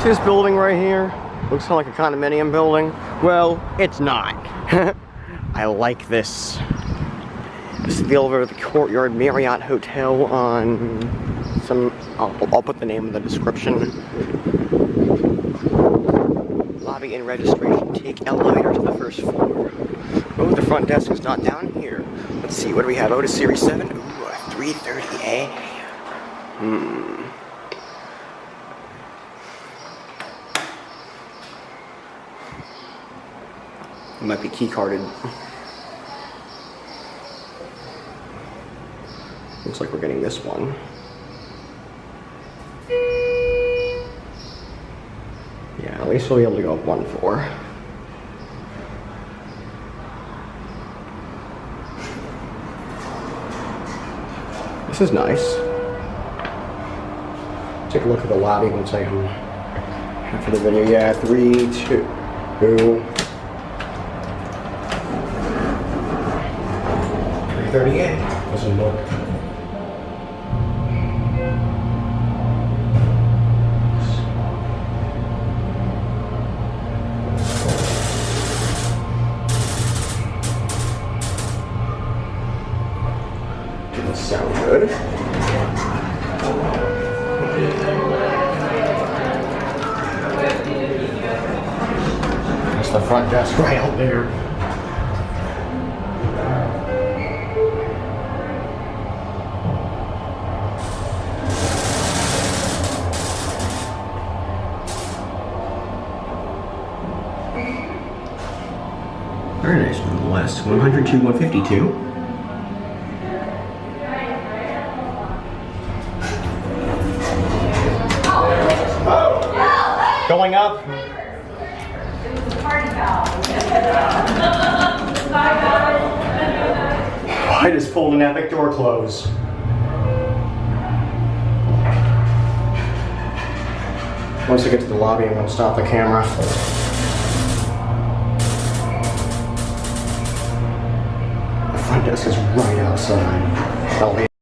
See this building right here? Looks kind of like a condominium building. Well, it's not. I like this. This is the elevator of the Courtyard Marriott Hotel on some... I'll put the name in the description. Lobby and registration. Take elevator to the first floor. Oh, the front desk is not down here. Let's see, what do we have? Otis Series 7. Ooh, a 330A. It might be key carded. Looks like we're getting this one. Yeah, at least we'll be able to go up one floor. This is nice. Take a look at the lobby once I am after the video. Yeah, 3, 2. 338. Doesn't look. Doesn't sound good. That's the front desk right out there. Very nice nonetheless. 102, 152. Going up. I just pulled an epic door close. Once I get to the lobby, I'm going to stop the camera. The front desk is right outside.